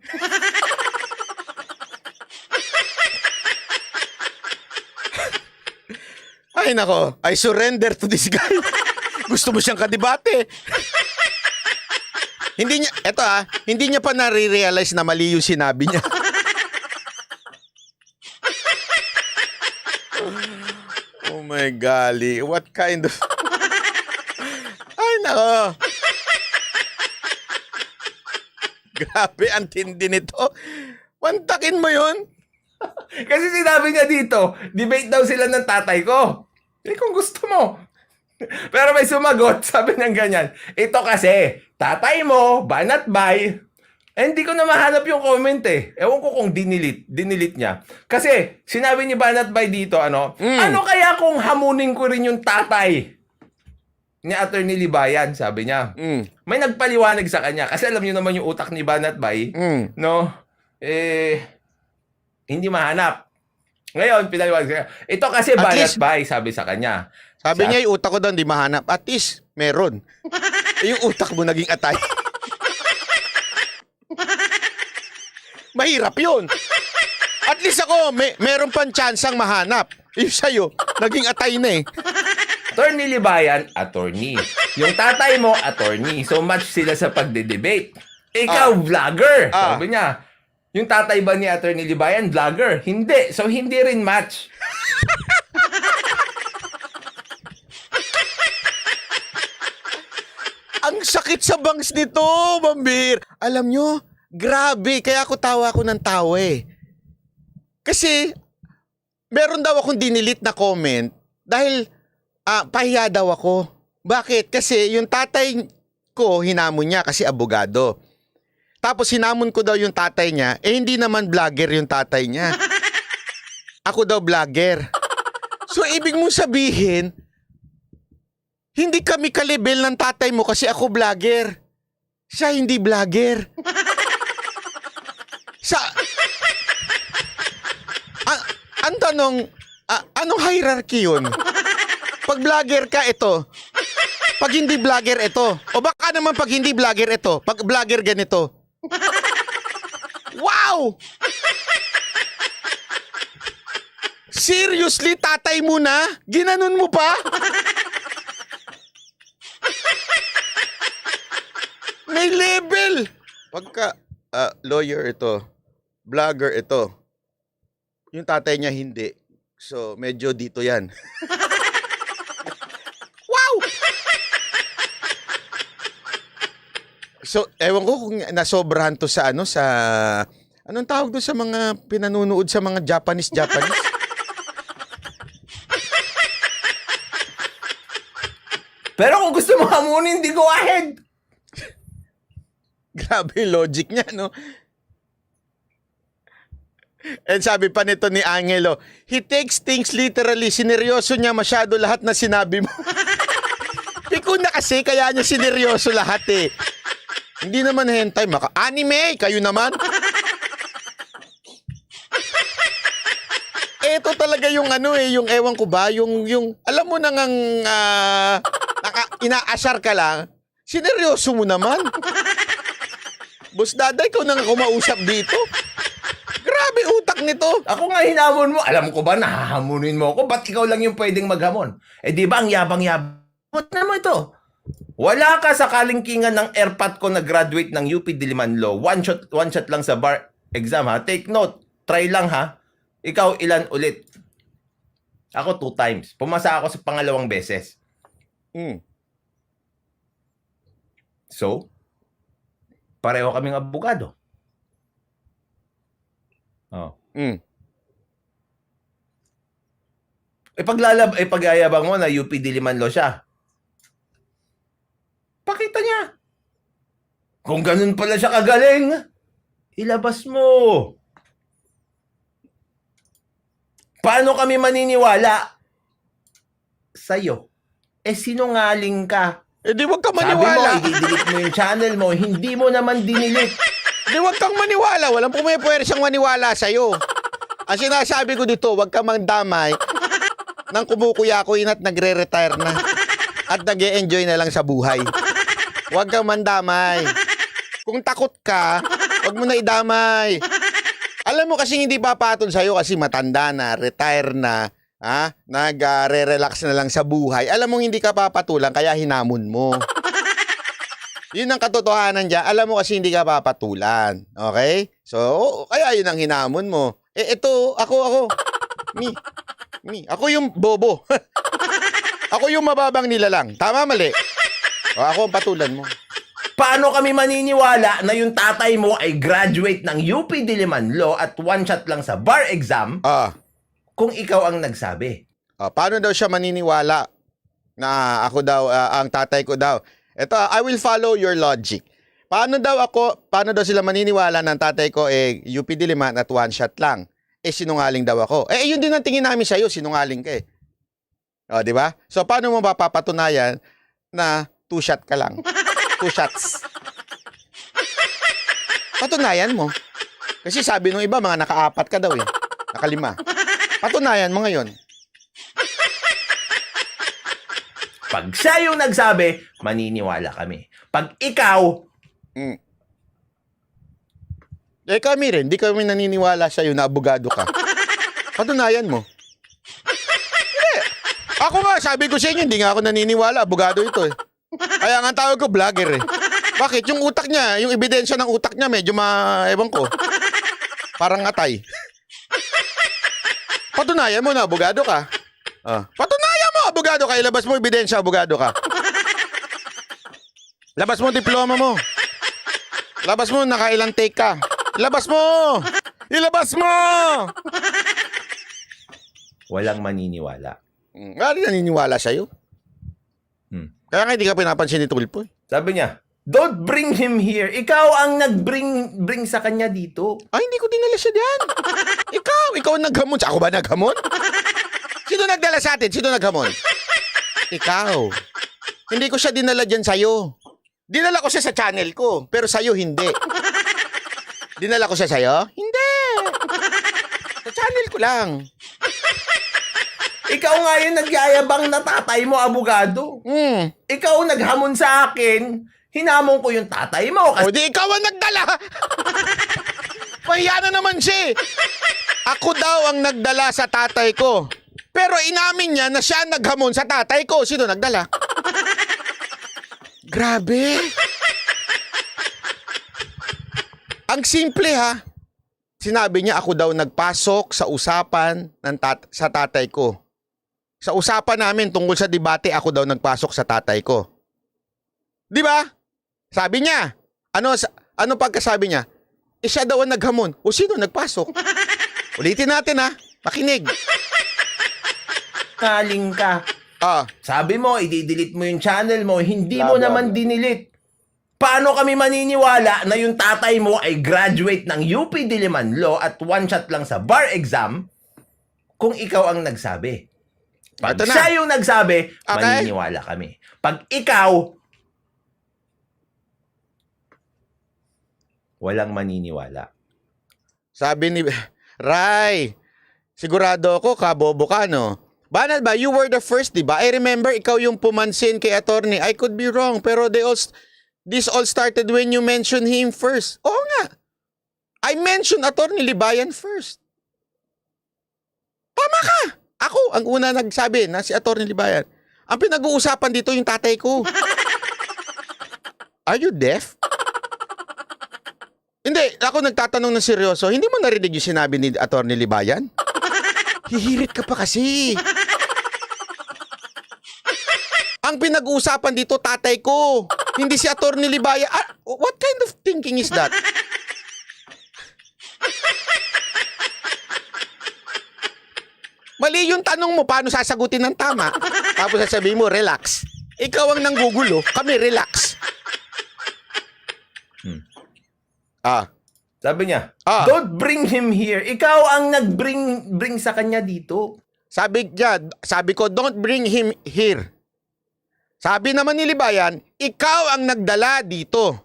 Ay nako, I surrender to this guy. Gusto mo siyang kadebate. Hindi niya pa nare-realize na mali yung sinabi niya. Oh my golly, what kind of... Ay nako. Grabe, ang tindi nito. Wantakin mo yun? Kasi sinabi niya dito, debate daw sila ng tatay ko. Kung gusto mo. Pero may sumagot, sabi niya ganyan. Ito kasi, tatay mo, banat bay. Hindi ko na mahanap yung comment eh. Ewan ko kung dinilit niya. Kasi, sinabi ni Banat Bay dito, ano kaya kung hamunin ko rin yung tatay ni Attorney Libayan, sabi niya. May nagpaliwanag sa kanya. Kasi alam niyo naman yung utak ni Banat Bay, no? Hindi mahanap. Ngayon, pinaliwanag siya. Ito kasi Banat Bay, sabi sa kanya. Sabi niya, yung utak ko doon, di mahanap. At least, meron. Yung utak mo naging atay. Mahirap yun. At least ako, meron pang tsansang mahanap. Yung sa'yo, naging atay na eh. Attorney Libayan, attorney. Yung tatay mo, attorney. So match sila sa pagde-debate. Ikaw, vlogger. Sabi niya, yung tatay ba ni Attorney Libayan, vlogger? Hindi. So hindi rin match. Ang sakit sa bangs nito, Bambir. Alam nyo, grabe. Kaya ako tawa ng tawa eh. Kasi, meron daw akong dinilit na comment dahil pahiya daw ako. Bakit? Kasi yung tatay ko, hinamon niya kasi abogado. Tapos hinamon ko daw yung tatay niya, hindi naman vlogger yung tatay niya. Ako daw vlogger. So, ibig mong sabihin, Hindi kami kalibel ng tatay mo kasi ako vlogger. Siya hindi vlogger. Ang tanong, anong hierarchy yun? Pag vlogger ka, ito. Pag hindi vlogger, ito. O baka naman pag hindi vlogger, ito. Pag vlogger, ganito. Wow! Seriously, tatay mo na? Ginanon mo pa? May level! Pagka lawyer ito, vlogger ito, yung tatay niya hindi. So, medyo dito yan. Wow! So, ewan ko kung nasobrahan to sa anong tawag doon sa mga pinanunood sa mga Japanese? Pero kung gusto mo hamunin, di go ahead. Grabe yung logic niya, no? And sabi pa nito ni Angelo, he takes things literally. Sineryoso niya masyado lahat na sinabi mo. Piko na kasi, kaya niya sineryoso lahat eh. Hindi naman hentai, anime, kayo naman. Ito talaga yung yung ewan ko ba, yung alam mo nang inaasar ka lang, sineryoso mo naman. Boss Dada, ikaw nang kumausap dito. Grabe utak nito. Ako nga hinamon mo. Alam ko ba, nahahamunin mo ako? Ba't ikaw lang yung pwedeng maghamon? Eh di ba, ang yabang-yabang. Ba't na mo ito? Wala ka sa kalingkingan ng airpat ko na graduate ng UP Diliman Law. One shot lang sa bar exam ha. Take note. Try lang ha. Ikaw ilan ulit? Ako 2 times. Pumasa ako sa pangalawang beses. So, pareho kaming abogado. Oh. Pagyayabang mo na UP Diliman Law siya. Pakita niya. Kung ganun pala siya kagaling, ilabas mo. Paano kami maniniwala sa'yo? Eh, sinungaling ka. Eh di wag ka maniwala. Sabi mo, i-delete mo yung channel mo, hindi mo naman dinilit. Di wag kang maniwala. Walang pumipwersang maniwala sa'yo. Ang sinasabi ko dito, wag kang magdamay ng kumukuya-kuyin at nagre-retire na. At nag-e-enjoy na lang sa buhay. Wag kang mandamay. Kung takot ka, wag mo na idamay. Alam mo kasi hindi papatol sa'yo kasi matanda na, retire na, nag-re-relax na lang sa buhay. Alam mo hindi ka papatulan kaya hinamon mo. Yun ang katotohanan dyan. Alam mo kasi hindi ka papatulan. Okay? So, kaya yun ang hinamon mo. Eh, ito, ako. Me. Ako yung bobo. Ako yung mababang nilalang. Tama, mali? O, ako ang patulan mo. Paano kami maniniwala na yung tatay mo ay graduate ng UP Diliman Law at 1 shot lang sa bar exam kung ikaw ang nagsabi? Paano daw siya maniniwala na ako daw, ang tatay ko daw? Ito, I will follow your logic. Paano daw sila maniniwala ng tatay ko UP Diliman at 1 shot lang? Sinungaling daw ako. Yun din ang tingin namin sa'yo, sinungaling ka eh. Di ba? So, paano mo ba papatunayan na 2 shot ka lang? 2 shots. Patunayan mo. Kasi sabi nung iba, mga naka-4 ka daw eh. Naka-5. Patunayan mo ngayon. Pag siya yung nagsabi, maniniwala kami. Pag ikaw, kami rin, di kami naniniwala sa'yo na abogado ka. Patunayan mo. Ako nga, sabi ko sa inyo, hindi nga ako naniniwala, abogado ito eh. Kaya nga tawag ko, vlogger eh. Bakit? Yung utak niya, yung ebidensya ng utak niya, medyo ewan ko. Parang atay. Patunayan mo na, abogado ka. Patunayan mo, abogado ka. Ilabas mo ebidensya, abogado ka. Labas mo diploma mo. Labas mo, nakailang take ka. Ilabas mo! Ilabas mo! walang maniniwala. Nga rin naniniwala sa'yo. Kaya nga hindi ka pinapansin ni Tulpo. Sabi niya, don't bring him here. Ikaw ang nag-bring sa kanya dito. Ay, hindi ko dinala siya diyan. Ikaw ang naghamon. Ako ba naghamon? Sino nagdala sa atin? Sino naghamon? Ikaw. Hindi ko siya dinala dyan sa'yo. Dinala ko siya sa channel ko, pero sa'yo hindi. Dinala ko siya sa'yo? Hindi. Sa channel ko lang. Ikaw nga yung nagyayabang na tatay mo, abogado. Ikaw naghamon sa akin, hinamon ko yung tatay mo. O di ikaw ang nagdala. Mahiya na naman siya. Ako daw ang nagdala sa tatay ko. Pero inamin niya na siya naghamon sa tatay ko. Sino nagdala? Grabe. Ang simple ha. Sinabi niya ako daw nagpasok sa usapan ng sa tatay ko. Sa usapan namin tungkol sa debate, ako daw nagpasok sa tatay ko. Di ba? Sabi niya. Ano pagkasabi niya? Siya daw ang naghamon. O sino nagpasok? Ulitin natin ha. Makinig. Kaling ka. Sabi mo, i-delete mo yung channel mo, hindi mo naman dinilit. Paano kami maniniwala na yung tatay mo ay graduate ng UP Diliman Law at one shot lang sa bar exam kung ikaw ang nagsabi? Pag siya yung nagsabi, maniniwala kami. Pag ikaw, walang maniniwala. Sabi ni Ray, sigurado ako kabobo ka, no? Banal ba? You were the first, di ba? I remember ikaw yung pumansin kay attorney. I could be wrong, pero this all started when you mentioned him first. Oo nga. I mentioned attorney Libayan first. Tama ka. Ako ang una nagsabi na si attorney Libayan. Ang pinag-uusapan dito yung tatay ko. Are you deaf? Hindi, ako nagtatanong na seryoso. Hindi mo narinig yung sinabi ni attorney Libayan? Hihirit ka pa kasi. Ang pinag-uusapan dito, tatay ko. Hindi si attorney Libayan. What kind of thinking is that? Mali yung tanong mo, paano sasagutin ng tama? Tapos sasabihin mo, relax. Ikaw ang nanggugulo, kami relax. Sabi niya, don't bring him here. Ikaw ang nag-bring sa kanya dito. Sabi ko, don't bring him here. Sabi naman ni Libayan, ikaw ang nagdala dito.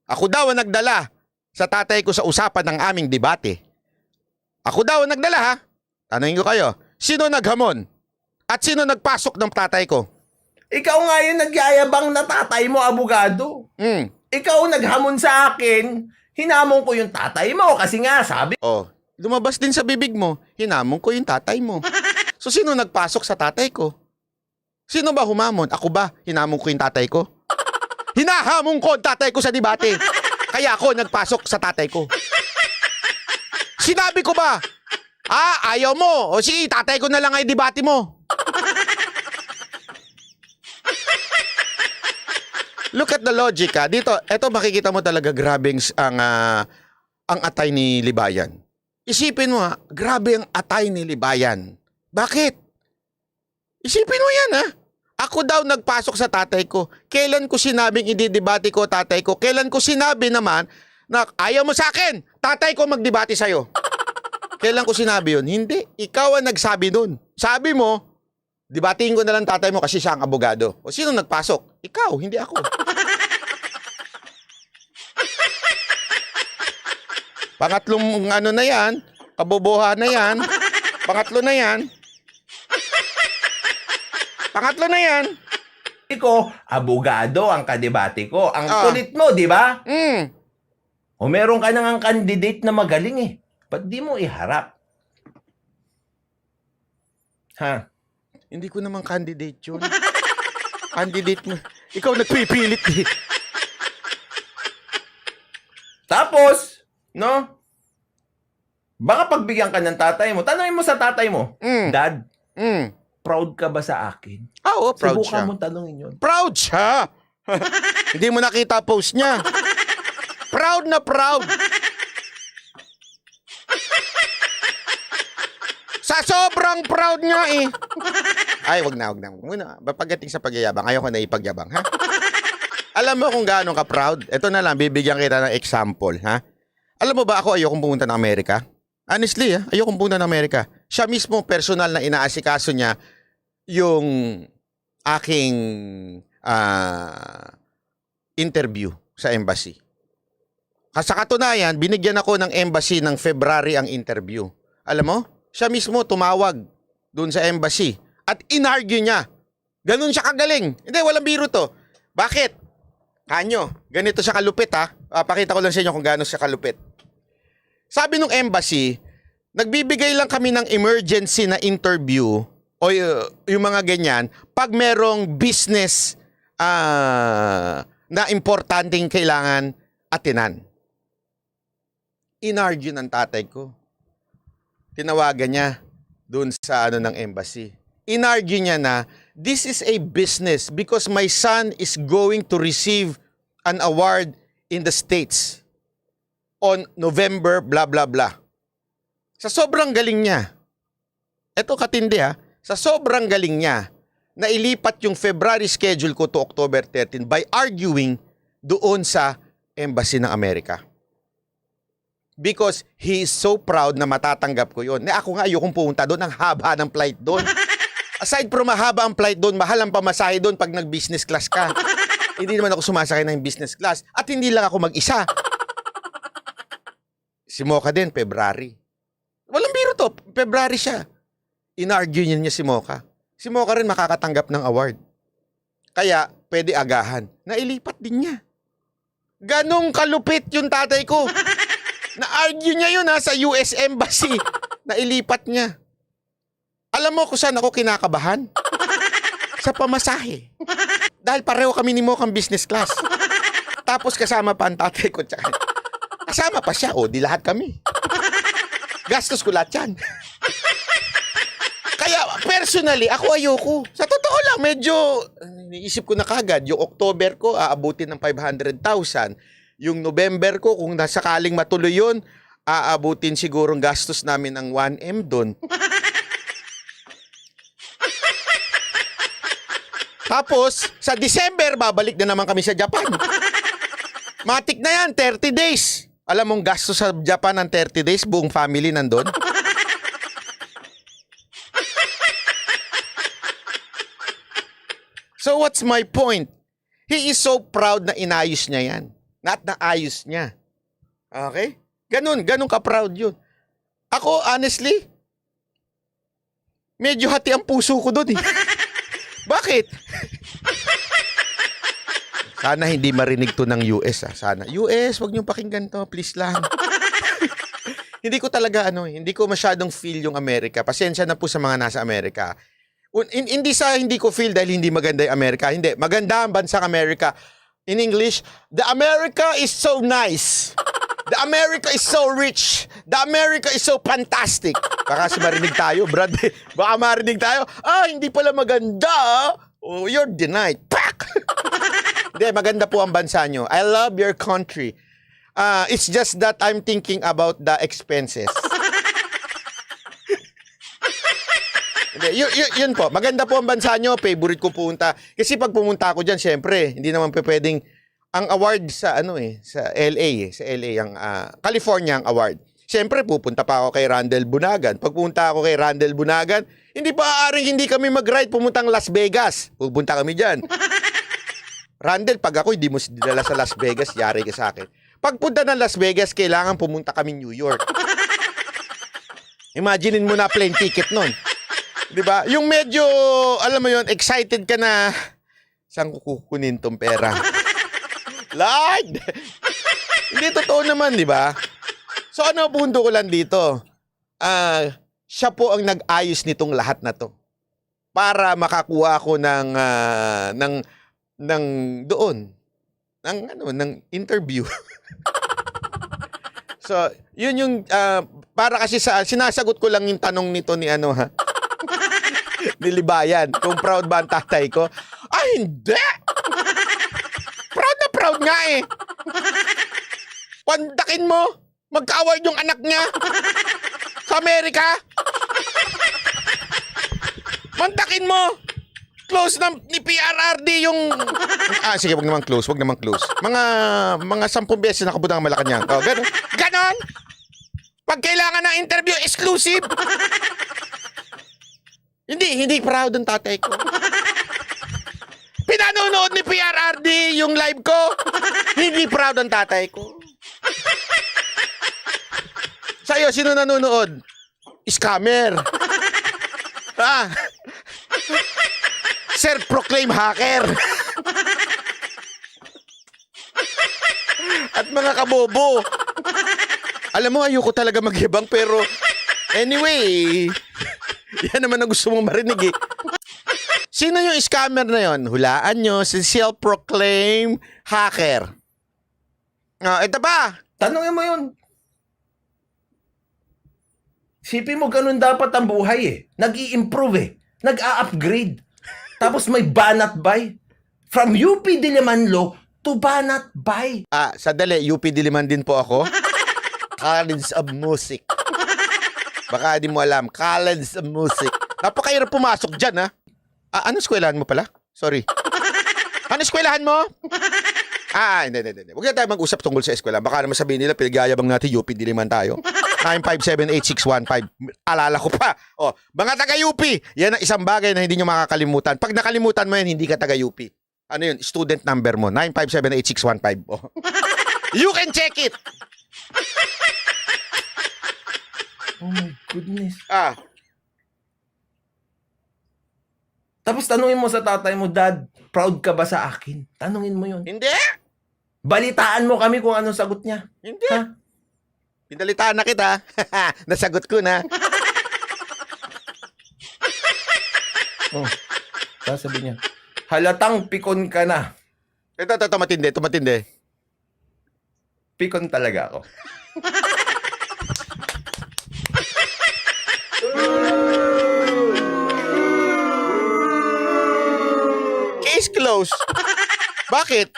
Ako daw ang nagdala sa tatay ko sa usapan ng aming debate. Ako daw ang nagdala ha. Tanungin ko kayo, sino naghamon? At sino nagpasok ng tatay ko? Ikaw nga yung nagyayabang na tatay mo, abogado. Ikaw naghamon sa akin, hinamon ko yung tatay mo kasi nga sabi. Lumabas din sa bibig mo, hinamon ko yung tatay mo. So sino nagpasok sa tatay ko? Sino ba humamon? Ako ba? Hinamon ko yung tatay ko? Hinahamon ko ang tatay ko sa debate. Kaya ako nagpasok sa tatay ko. Sinabi ko ba? Ayaw mo. O sige, tatay ko na lang ay debate mo. Look at the logic ha. Dito, eto makikita mo talaga grabing ang atay ni Libayan. Isipin mo ha, grabe ang atay ni Libayan. Bakit? Isipin mo yan ha. Ako daw nagpasok sa tatay ko. Kailan ko sinabing ididebate ko tatay ko? Kailan ko sinabi naman na ayaw mo sa akin, tatay ko magdebate sa'yo? Kailan ko sinabi yun? Hindi. Ikaw ang nagsabi nun. Sabi mo, debating ko na lang tatay mo kasi siya ang abogado. O sino nagpasok? Ikaw, hindi ako. Pangatlong ano na yan, kaboboha na yan. Pangatlo na yan. Pangatlo na yan. Ko, abogado ang kadebate ko. Ang kulit mo, di ba? O meron ka nang candidate na magaling eh. Ba't di mo iharap? Ha? Hindi ko naman candidate yun. Candidate mo. Ikaw nagpipilit eh. Tapos, no? Baka pagbigyan ka ng tatay mo. Tanungin mo sa tatay mo, Dad, proud ka ba sa akin? Oo, proud Subukan siya. mo tanungin yun. Proud siya! Hindi mo nakita post niya. Proud na proud. Sa sobrang proud niya eh. Ay, wag na. Muna, pagdating sa pagyayabang, ayoko na ipagyabang, ha? Alam mo kung gaano ka proud? Ito na lang, bibigyan kita ng example, ha? Alam mo ba ako ayokong pumunta ng Amerika? Honestly, ayokong pumunta ng Amerika. Siya mismo personal na inaasikaso niya yung aking interview sa embassy. Sa katunayan, binigyan ako ng embassy ng February ang interview. Alam mo, siya mismo tumawag doon sa embassy at inargue niya. Ganun siya kagaling. Hindi, walang biro to. Bakit? Kanyo, ganito siya kalupit ha. Pakita ko lang sa inyo kung gaano siya kalupit. Sabi nung embassy, nagbibigay lang kami ng emergency na interview o yung mga ganyan pag merong business na importanteng kailangan atinan. Inargue ng tatay ko. Tinawagan niya doon sa ng embassy. Inargue niya na this is a business because my son is going to receive an award in the States on November blah blah blah. Sa sobrang galing niya, eto katindi ha, sa sobrang galing niya, nailipat yung February schedule ko to October 13 by arguing doon sa Embassy ng Amerika. Because he is so proud na matatanggap ko yun. Ako nga ayokong pumunta doon, ang haba ng flight doon. Aside from mahaba ang flight doon, mahal ang pamasahe doon pag nag-business class ka. Hindi naman ako sumasakay ng business class. At hindi lang ako mag-isa. Si Mocha din, February. Walang biro to, February siya. Inargue niya si Mocha. Si Mocha rin makakatanggap ng award. Kaya, pwede agahan. Nailipat din niya. Ganong kalupit yung tatay ko. Na-argue niya yun sa US Embassy. Nailipat niya. Alam mo kung saan ako kinakabahan? Sa pamasahe. Dahil pareho kami ni Mocha business class. Tapos kasama pa ang tatay ko. Kasama pa siya. O, di lahat kami. Gastos ko lahat yan. Kaya personally, ako ayoko. Sa totoo lang, medyo iniisip ko na kagad. Yung October ko, aabutin ng 500,000. Yung November ko, kung nasakaling matuloy yun, aabutin sigurong gastos namin ng 1M doon. Tapos, sa December, babalik na naman kami sa Japan. Matik na yan, 30 days. Alam mong gastos sa Japan ng 30 days, buong family nandun? So what's my point? He is so proud na inayos niya yan. Not na ayos niya. Okay? Ganun ka-proud yun. Ako, honestly, medyo hati ang puso ko doon eh. Bakit? Sana hindi marinig to ng US Sana. US, wag niyong pakinggan to. Please lang. Hindi ko talaga hindi ko masyadong feel yung Amerika. Pasensya na po sa mga nasa Amerika. Hindi ko feel dahil hindi maganda yung Amerika. Hindi. Maganda ang bansang Amerika. In English, the America is so nice. The America is so rich. The America is so fantastic. Baka marinig tayo, Brad. Baka marinig tayo. Hindi pala maganda. Oh, you're denied. Pak! Hindi, maganda po ang bansa nyo. I love your country. It's just that I'm thinking about the expenses. Yun po. Maganda po ang bansa nyo. Favorite ko pumunta. Kasi pag pumunta ako dyan, syempre, hindi naman pwedeng ang award sa sa LA. Sa LA, ang California ang award. Syempre, pupunta pa ako kay Randall Bunagan. Pag pumunta ako kay Randall Bunagan, hindi pa aaring hindi kami mag-ride pumuntang Las Vegas. Pupunta kami dyan. Randall, pag ako hindi mo dinala sa Las Vegas, yari ka sa akin. Pagpunta ng Las Vegas, kailangan pumunta kami New York. Imaginein mo na plane ticket nun. Diba? Yung medyo, alam mo yun, excited ka na, saan ko kukunin tong pera? Lord! Hindi totoo naman, di ba? So ano punto ko lang dito? Siya po ang nag-ayos nitong lahat na to. Para makakuha ako ng doon. Ng interview. So, yun yung, para kasi sinasagot ko lang yung tanong nito ni Nilibayan, kung proud ba ang tatay ko. Hindi! Proud na proud nga eh. Pandakin mo, magka-award yung anak niya sa Amerika. Mandakin mo, close na ni PRRD yung... sige, wag naman close. Mga 10 beses nakabutang ang Malacanang. Oh, ganon. Pag kailangan ng interview, exclusive. Hindi proud ang tatay ko. Pinanonood ni PRRD yung live ko. Hindi proud ang tatay ko. Sa'yo, sino nanonood? Scammer. Self-proclaim hacker. At mga kabobo. Alam mo, ayoko talaga magyabang pero anyway, yan naman ang gusto mong marinig eh. Sino yung scammer na yon? Hulaan nyo, si self-proclaim hacker. Ito ba? Tanungin mo yun. Sipin mo ganun dapat ang buhay eh. Nag-i-improve eh. Nag-a-upgrade. Tapos may banat bay. From UP Dilimanlo to banat bay. Sadali, UP Diliman din po ako. College of Music. Baka di mo alam, College of Music. Napakahirap pumasok dyan, ha? Ano eskwelahan mo pala? Sorry. Ano eskwelahan mo? Hindi. Huwag na tayo mag-usap tungkol sa eskwela. Baka naman sabihin nila, pinagayabang natin UP Diliman tayo. 9578615. Alala ko pa. Mga taga-UP, yan ang isang bagay na hindi nyo makakalimutan. Pag nakalimutan mo yan, hindi ka taga-UP. Ano yun? Student number mo. 9578615. You can check it. Oh my goodness. Tapos tanungin mo sa tatay mo, Dad, proud ka ba sa akin? Tanungin mo yun. Hindi. Balitaan mo kami kung anong sagot niya. Hindi. Ha? Pinalitaan na kita. Nasagot ko na. Sabi niya, halatang pikon ka na. Ito, matindi. Pikon talaga ako. Case closed. Bakit?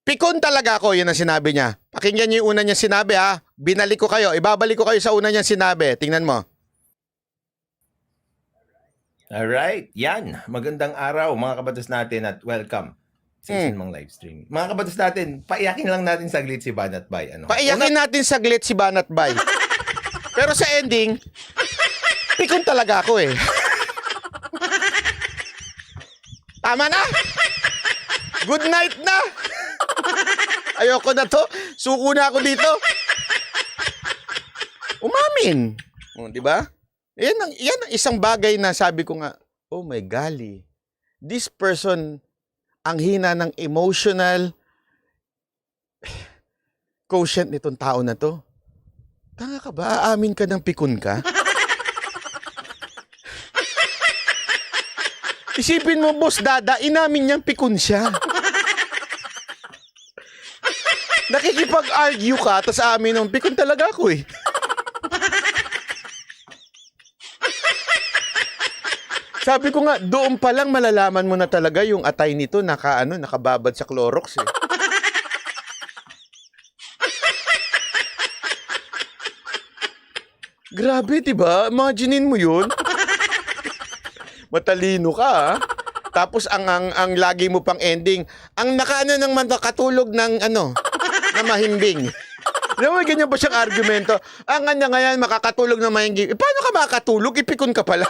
Pikon talaga ako, yun ang sinabi niya. Pakinggan niyo yung una niya sinabi, ha. Binalik ko kayo. Ibabalik ko kayo sa una niya sinabi. Tingnan mo. Alright, yan. Magandang araw mga kabatas natin at welcome sa isang mga live stream. Mga kabatas natin, paiyakin lang natin saglit si Banat Bay. Paiyakin natin saglit si Banat Bay. Pero sa ending, pikon talaga ako eh. Tama na! Good night na! Ayoko na to. Suko na ako dito. Umamin. Di ba? Yan ang isang bagay na sabi ko nga, oh my golly. This person, ang hina ng emotional quotient nitong tao na to. Tanga ka ba? Aamin ka ng pikon ka? Isipin mo, Boss Dada, inamin niyang pikon siya. Nakikipag-argue ka, tapos amin nung pikon talaga ako eh. Sabi ko nga, doon pa lang malalaman mo na talaga yung atay nito nakababad sa Clorox eh. Grabe, diba? Imaginein mo yun. Matalino ka, ha? Tapos ang lagi mo pang ending, ang ng makatulog ng na mahimbing. Alam mo, ganyan ba siyang argumento? Ang ngayon, makakatulog ng mahimbing. Paano ka makakatulog? Ipikon ka pala.